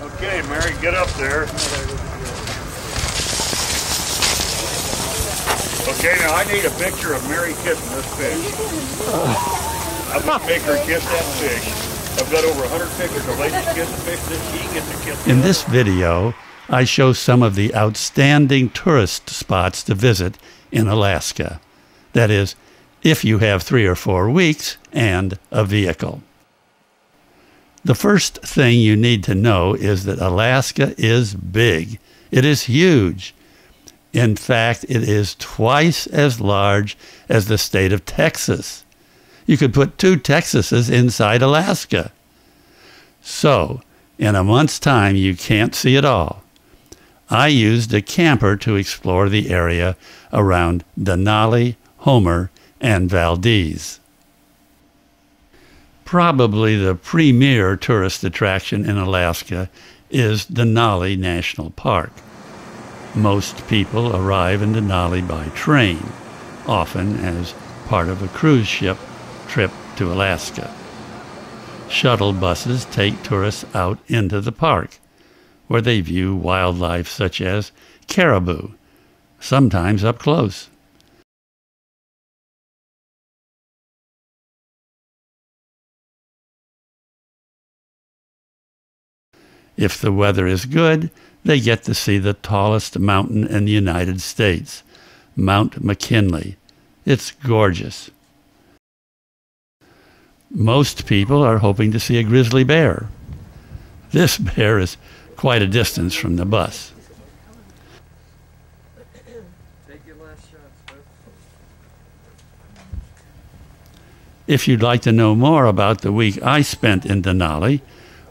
Okay, Mary, get up there. Okay, now I need a picture of Mary kissing this fish. I'm going to make her kiss that fish. I've got over 100 pictures of ladies kissing fish. She gets a kiss. In this video, I show some of the outstanding tourist spots to visit in Alaska. That is, if you have 3 or 4 weeks and a vehicle. The first thing you need to know is that Alaska is big. It is huge. In fact, it is twice as large as the state of Texas. You could put 2 Texases inside Alaska. So, in a month's time, you can't see it all. I used a camper to explore the area around Denali, Homer, and Valdez. Probably the premier tourist attraction in Alaska is Denali National Park. Most people arrive in Denali by train, often as part of a cruise ship trip to Alaska. Shuttle buses take tourists out into the park, where they view wildlife such as caribou, sometimes up close. If the weather is good, they get to see the tallest mountain in the United States, Mount McKinley. It's gorgeous. Most people are hoping to see a grizzly bear. This bear is quite a distance from the bus. If you'd like to know more about the week I spent in Denali,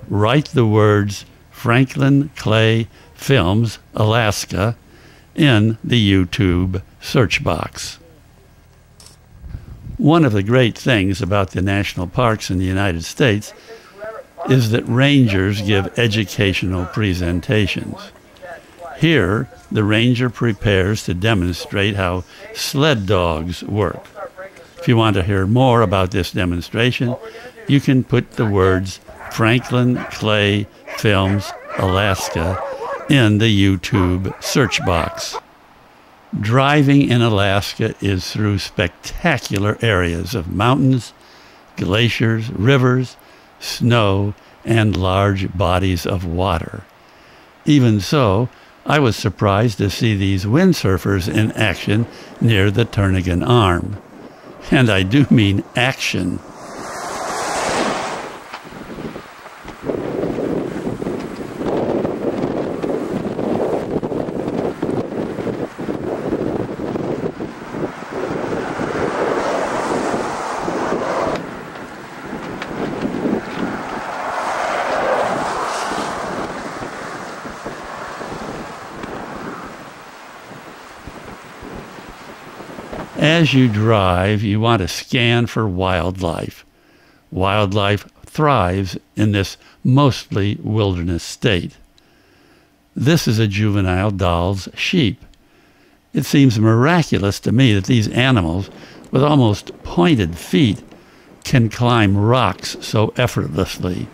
write the words Franklin Clay Films, Alaska in the YouTube search box. One of the great things about the national parks in the United States is that rangers give educational presentations. Here, the ranger prepares to demonstrate how sled dogs work. If you want to hear more about this demonstration, you can put the words Franklin Clay Films, Alaska in the YouTube search box. Driving in Alaska is through spectacular areas of mountains, glaciers, rivers, snow, and large bodies of water. Even so, I was surprised to see these windsurfers in action near the Turnagain Arm. And I do mean action. As you drive, you want to scan for wildlife. Wildlife thrives in this mostly wilderness state. This is a juvenile Dall's sheep. It seems miraculous to me that these animals, with almost pointed feet, can climb rocks so effortlessly.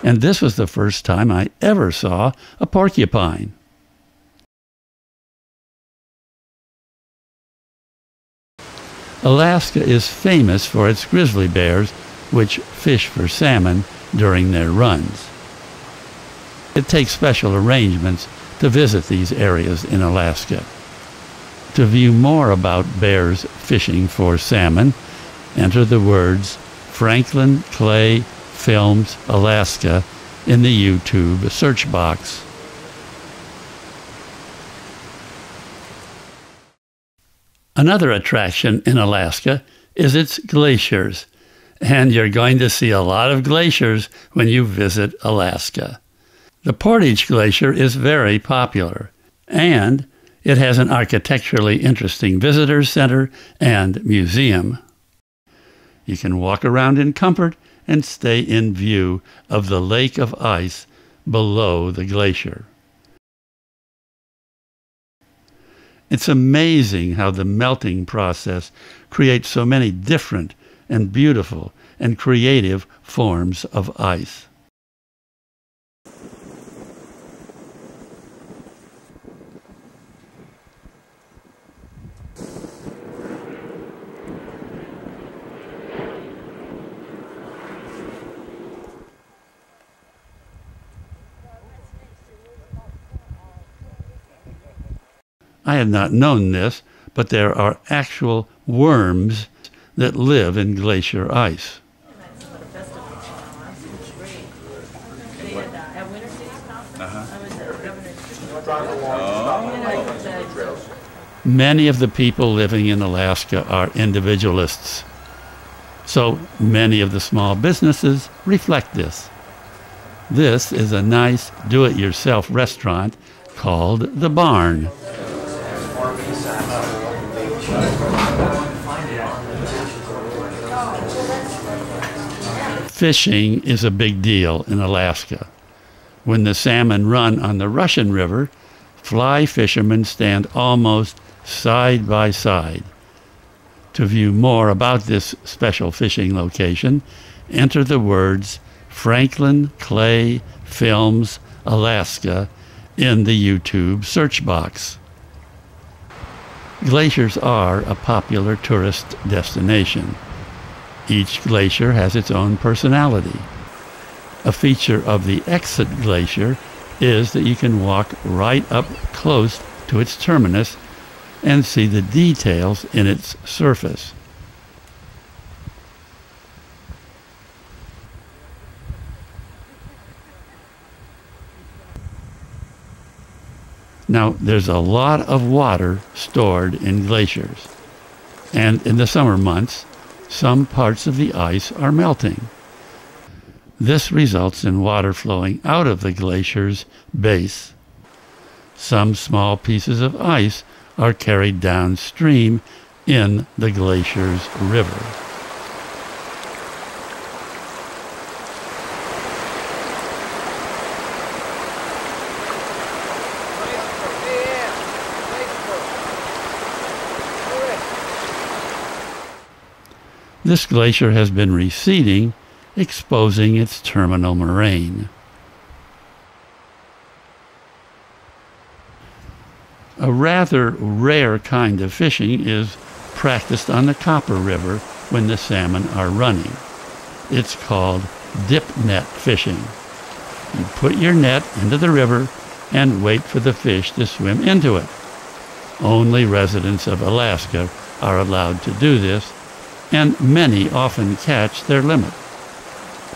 And this was the first time I ever saw a porcupine. Alaska is famous for its grizzly bears, which fish for salmon during their runs. It takes special arrangements to visit these areas in Alaska. To view more about bears fishing for salmon, enter the words Franklin Clay Films, Alaska in the YouTube search box. Another attraction in Alaska is its glaciers, and you're going to see a lot of glaciers when you visit Alaska. The Portage Glacier is very popular, and It has an architecturally interesting visitors center and museum. You can walk around in comfort and stay in view of the lake of ice below the glacier. It's amazing how the melting process creates so many different and beautiful and creative forms of ice. I had not known this, but there are actual worms that live in glacier ice. Many of the people living in Alaska are individualists, so many of the small businesses reflect this. This is a nice do-it-yourself restaurant called The Barn. Fishing is a big deal in Alaska. When the salmon run on the Russian River, fly fishermen stand almost side by side. To view more about this special fishing location, enter the words Franklin Clay Films Alaska in the YouTube search box. Glaciers are a popular tourist destination. Each glacier has its own personality. A feature of the Exit Glacier is that you can walk right up close to its terminus and see the details in its surface. Now, there's a lot of water stored in glaciers, and in the summer months, some parts of the ice are melting. This results in water flowing out of the glacier's base. Some small pieces of ice are carried downstream in the glacier's river. This glacier has been receding, exposing its terminal moraine. A rather rare kind of fishing is practiced on the Copper River when the salmon are running. It's called dip net fishing. You put your net into the river and wait for the fish to swim into it. Only residents of Alaska are allowed to do this, and many often catch their limit.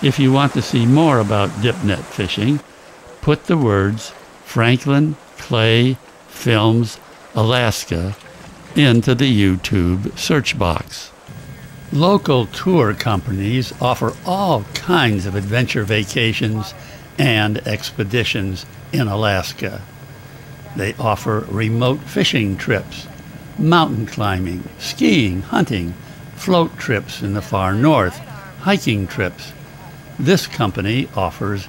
If you want to see more about dip net fishing, put the words Franklin Clay Films Alaska into the YouTube search box. Local tour companies offer all kinds of adventure vacations and expeditions in Alaska. They offer remote fishing trips, mountain climbing, skiing, hunting, float trips in the far north, hiking trips. This company offers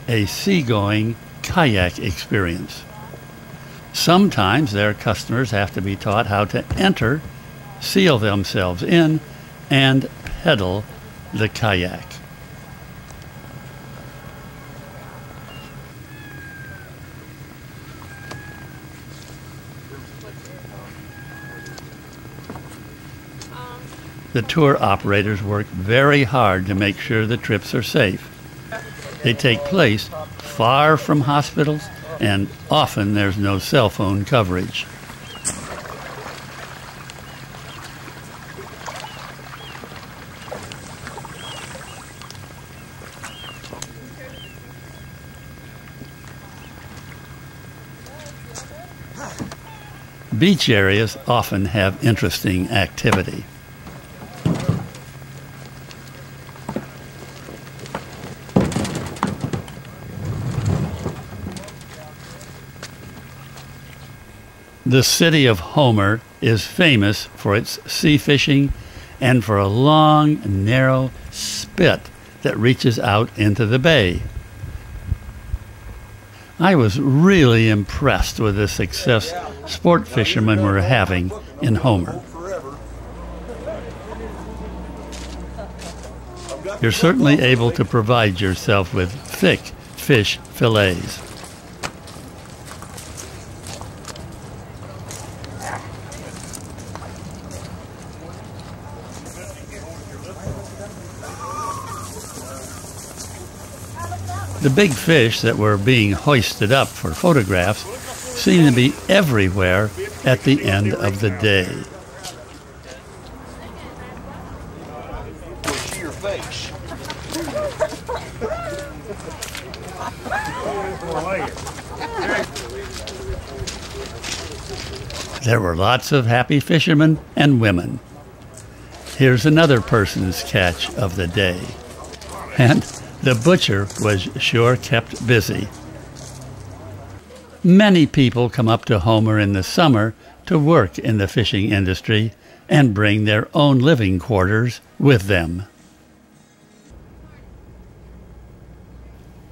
a seagoing kayak experience. Sometimes their customers have to be taught how to enter, seal themselves in, and pedal the kayak. The tour operators work very hard to make sure the trips are safe. They take place far from hospitals, and often there's no cell phone coverage. Beach areas often have interesting activity. The city of Homer is famous for its sea fishing and for a long, narrow spit that reaches out into the bay. I was really impressed with the success sport fishermen were having in Homer. You're certainly able to provide yourself with thick fish fillets. The big fish that were being hoisted up for photographs seem to be everywhere at the end of the day. See your face. There were lots of happy fishermen and women. Here's another person's catch of the day. And the butcher was sure kept busy. Many people come up to Homer in the summer to work in the fishing industry and bring their own living quarters with them.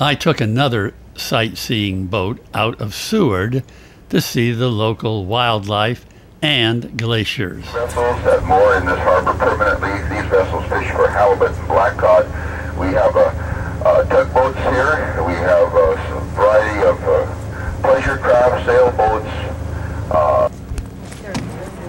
I took another sightseeing boat out of Seward to see the local wildlife and glaciers. Vessels that moor in this harbor permanently. These vessels fish for halibut and black cod. We have tugboats here. We have a variety of pleasure craft, sailboats.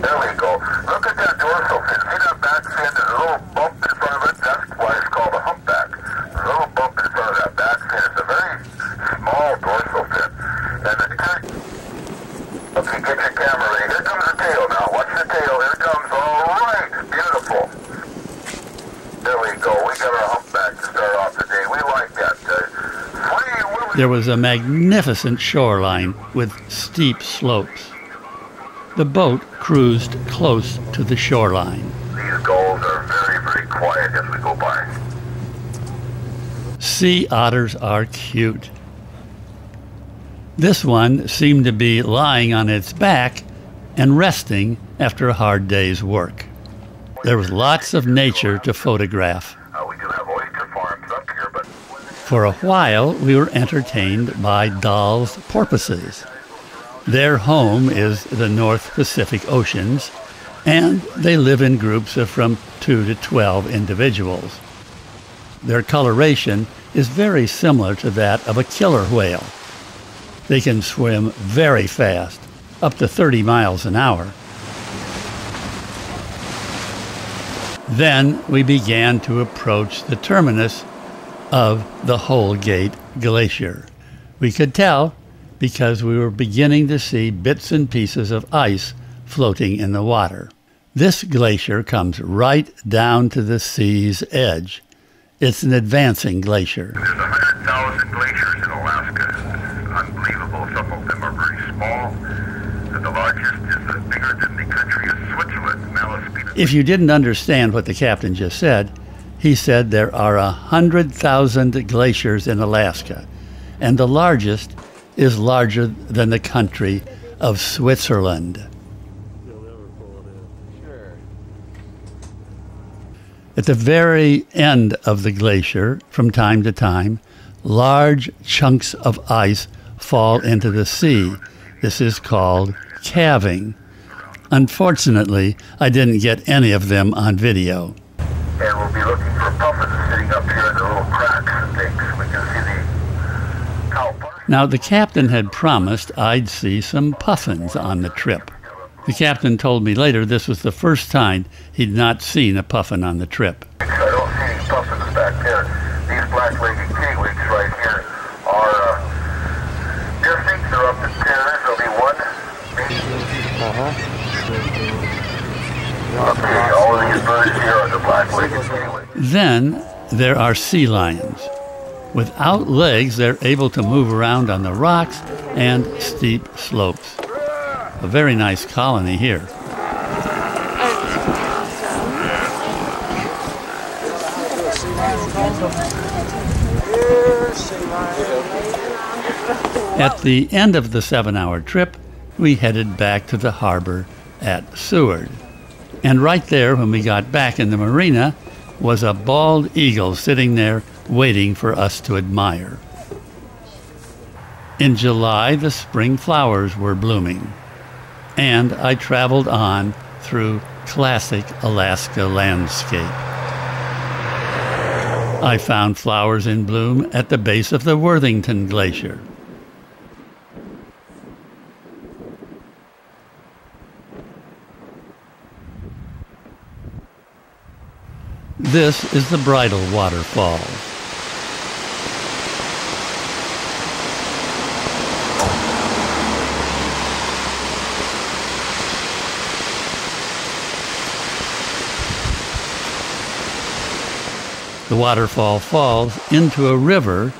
There we go. Look at that dorsal fin. See that back fin? There's a little bump in front of it. That's why it's called a humpback. There's a little bump in front of that back fin. It's a very small dorsal fin. And the okay, get your camera ready. Here comes the tail now. Watch the tail. Here it comes. All right. Beautiful. There we go. We got our humpback to start off the day. We like that. There was a magnificent shoreline with steep slopes. The boat cruised close to the shoreline. These gulls are very, very quiet as we go by. Sea otters are cute. This one seemed to be lying on its back and resting after a hard day's work. There was lots of nature to photograph. We do have oyster farms up here, but... For a while, we were entertained by dall's porpoises. Their home is the North Pacific Oceans, and they live in groups of from 2 to 12 individuals. Their coloration is very similar to that of a killer whale. They can swim very fast, up to 30 miles an hour. Then we began to approach the terminus of the Whole Gate Glacier. We could tell because we were beginning to see bits and pieces of ice floating in the water. This glacier comes right down to the sea's edge. It's an advancing glacier. There's 100,000 glaciers in Alaska. It's unbelievable. Some of them are very small. And the largest is bigger than the country of Switzerland. If you didn't understand what the captain just said, he said there are 100,000 glaciers in Alaska, and the largest is larger than the country of Switzerland. At the very end of the glacier, from time to time, large chunks of ice fall into the sea. This is called calving. Unfortunately, I didn't get any of them on video. And we'll be looking for puffins sitting up here in the little cracks and things. We can see the cow puffins. Now, the captain had promised I'd see some puffins on the trip. The captain told me later this was the first time he'd not seen a puffin on the trip. I don't see any puffins back there. These black-legged kiwigs right here are deer finks. They're up in pairs. There'll be one, maybe. Okay, all of these birds here are the black-legged kiwigs. Then there are sea lions. Without legs, they're able to move around on the rocks and steep slopes. A very nice colony here. At the end of the 7-hour trip, we headed back to the harbor at Seward. And right there, when we got back in the marina, was a bald eagle sitting there waiting for us to admire. In July, the spring flowers were blooming, and I traveled on through classic Alaska landscape. I found flowers in bloom at the base of the Worthington Glacier. This is the Bridle Waterfall. The waterfall falls into a river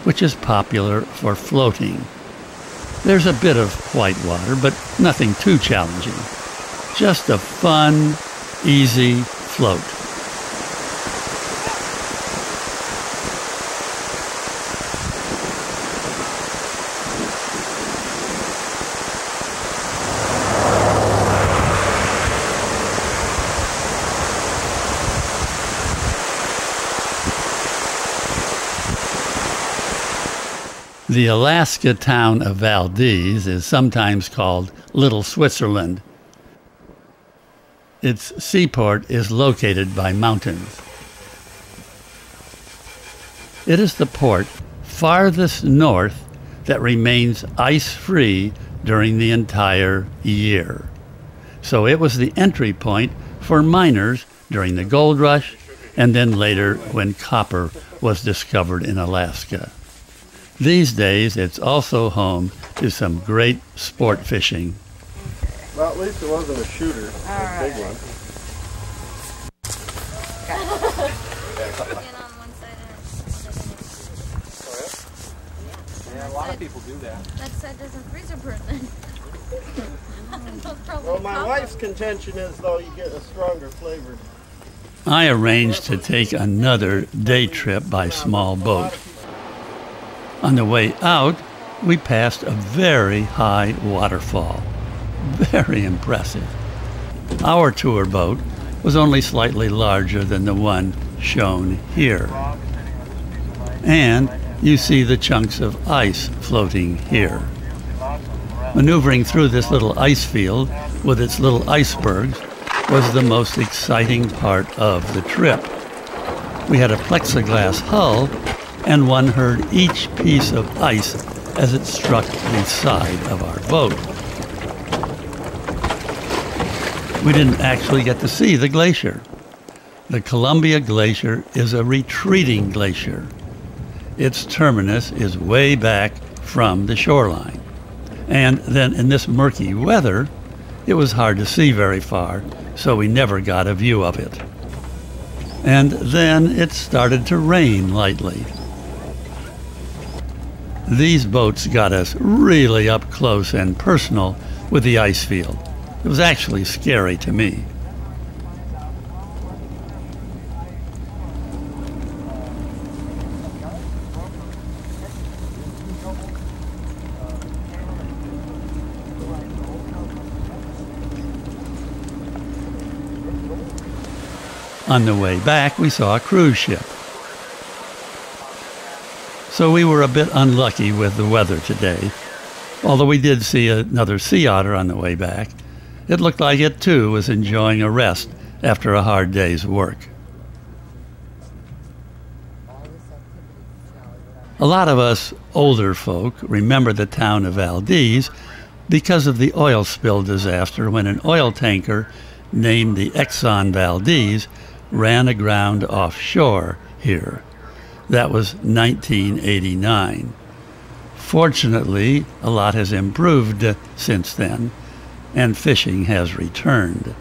which is popular for floating. There's a bit of white water, but nothing too challenging. Just a fun, easy float. The Alaska town of Valdez is sometimes called Little Switzerland. Its seaport is located by mountains. It is the port farthest north that remains ice-free during the entire year. So it was the entry point for miners during the gold rush and then later when copper was discovered in Alaska. These days, it's also home to some great sport fishing. Well, at least it wasn't a shooter, a big one. Yeah, a lot of people do that. That side doesn't freezer proof then. Well, my wife's contention is, though, you get a stronger flavored. I arranged to take another day trip by small boat. On the way out, we passed a very high waterfall. Very impressive. Our tour boat was only slightly larger than the one shown here. And you see the chunks of ice floating here. Maneuvering through this little ice field with its little icebergs was the most exciting part of the trip. We had a plexiglass hull, and one heard each piece of ice as it struck the side of our boat. We didn't actually get to see the glacier. The Columbia Glacier is a retreating glacier. Its terminus is way back from the shoreline. And then in this murky weather, it was hard to see very far, so we never got a view of it. And then it started to rain lightly. These boats got us really up close and personal with the ice field. It was actually scary to me. On the way back, we saw a cruise ship. So we were a bit unlucky with the weather today. Although we did see another sea otter on the way back, it looked like it too was enjoying a rest after a hard day's work. A lot of us older folk remember the town of Valdez because of the oil spill disaster when an oil tanker named the Exxon Valdez ran aground offshore here. That was 1989. Fortunately, a lot has improved since then, and fishing has returned.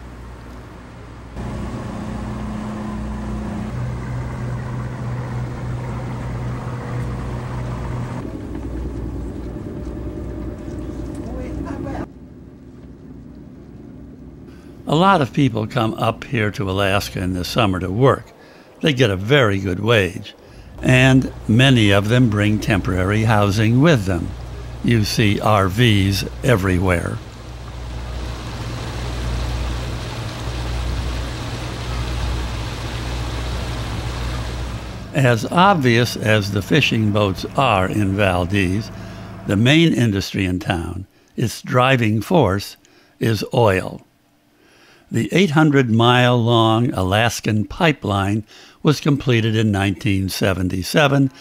A lot of people come up here to Alaska in the summer to work. They get a very good wage, and many of them bring temporary housing with them. you see RVs everywhere. As obvious as the fishing boats are in Valdez, the main industry in town, its driving force, is oil. The 800-mile-long Alaskan pipeline was completed in 1977,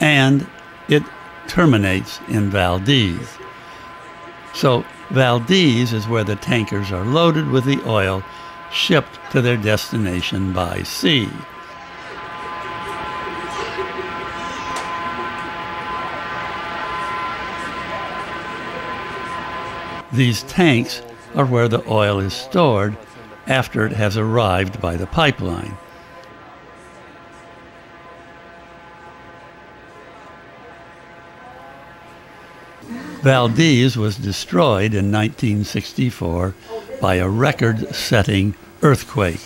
and it terminates in Valdez. So Valdez is where the tankers are loaded with the oil, shipped to their destination by sea. These tanks are where the oil is stored after it has arrived by the pipeline. Valdez was destroyed in 1964 by a record-setting earthquake.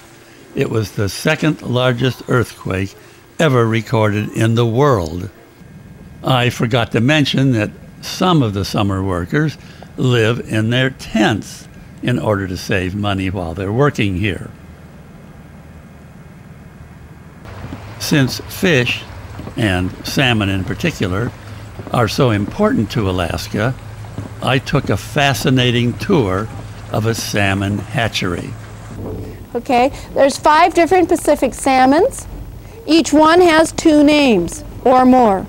It was the second largest earthquake ever recorded in the world. I forgot to mention that some of the summer workers live in their tents in order to save money while they're working here. Since fish, and salmon in particular, are so important to Alaska, I took a fascinating tour of a salmon hatchery. Okay, there's 5 different Pacific salmons. Each one has 2 names or more.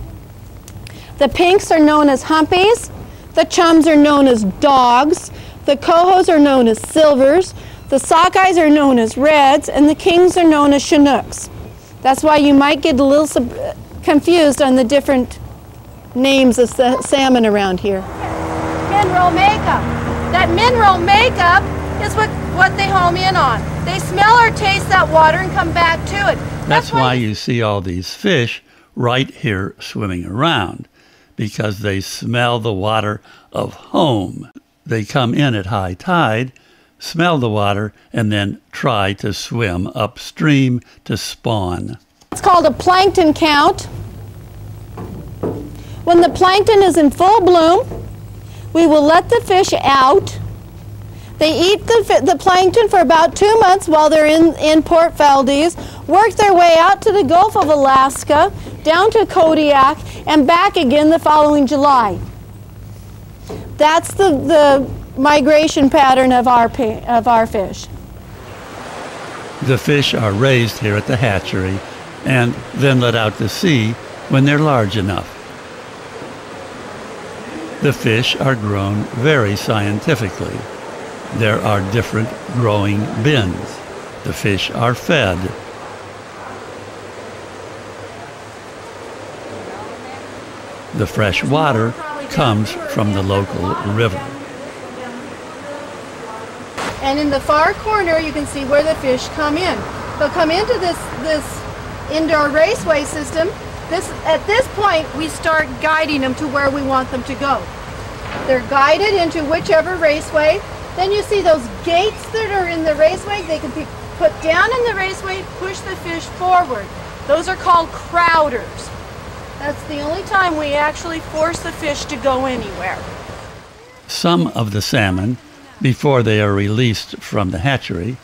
The pinks are known as humpies, the chums are known as dogs, the cohos are known as silvers, the sockeyes are known as reds, and the kings are known as chinooks. That's why you might get a little confused on the different names of salmon around here. Mineral makeup. That mineral makeup is what they home in on. They smell or taste that water and come back to it. That's why you see all these fish right here swimming around, because they smell the water of home. They come in at high tide, smell the water, and then try to swim upstream to spawn. It's called a plankton count. When the plankton is in full bloom, we will let the fish out. They eat the plankton for about 2 months while they're in Port Valdez, work their way out to the Gulf of Alaska, down to Kodiak, and back again the following July. That's the migration pattern of our fish. The fish are raised here at the hatchery and then let out to sea when they're large enough. The fish are grown very scientifically. There are different growing bins. The fish are fed. The fresh water comes from the local river. And in the far corner, you can see where the fish come in. They'll come into this indoor raceway system. At this point, we start guiding them to where we want them to go. They're guided into whichever raceway. Then you see those gates that are in the raceway. They can be put down in the raceway, push the fish forward. Those are called crowders. That's the only time we actually force the fish to go anywhere. Some of the salmon, before they are released from the hatchery,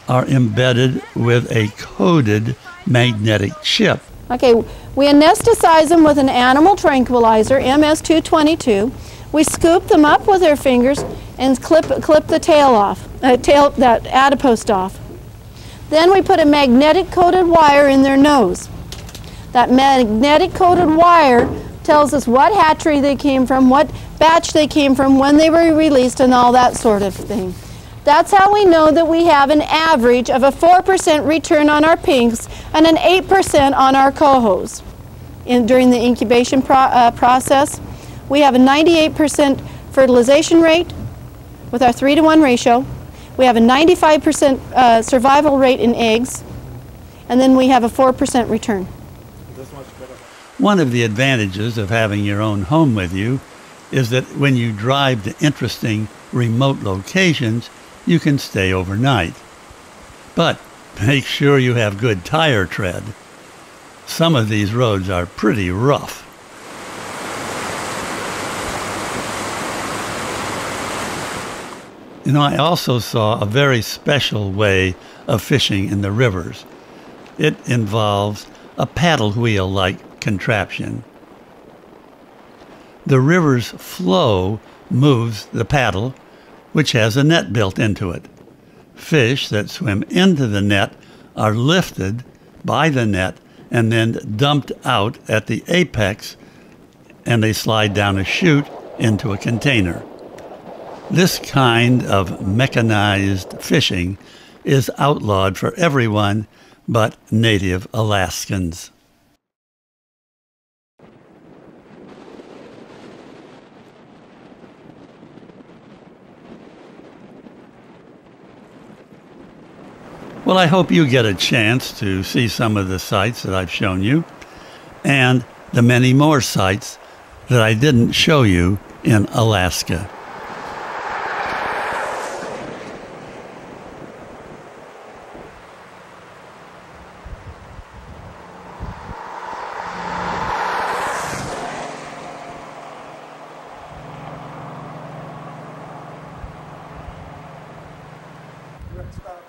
are embedded with a coded magnetic chip. Okay, we anesthetize them with an animal tranquilizer, MS-222. We scoop them up with our fingers and clip the tail off, that adipose off. Then we put a magnetic coated wire in their nose. That magnetic coated wire tells us what hatchery they came from, what batch they came from, when they were released, and all that sort of thing. That's how we know that we have an average of a 4% return on our pinks and an 8% on our cohos. During the incubation process, we have a 98% fertilization rate with our 3-to-1 ratio. We have a 95% survival rate in eggs, and then we have a 4% return. One of the advantages of having your own home with you is that when you drive to interesting remote locations, you can stay overnight. But make sure you have good tire tread. Some of these roads are pretty rough. You know, I also saw a very special way of fishing in the rivers. It involves a paddle wheel-like contraption. The river's flow moves the paddle, which has a net built into it. Fish that swim into the net are lifted by the net and then dumped out at the apex, and they slide down a chute into a container. This kind of mechanized fishing is outlawed for everyone but native Alaskans. Well, I hope you get a chance to see some of the sights that I've shown you, and the many more sights that I didn't show you in Alaska. Next stop.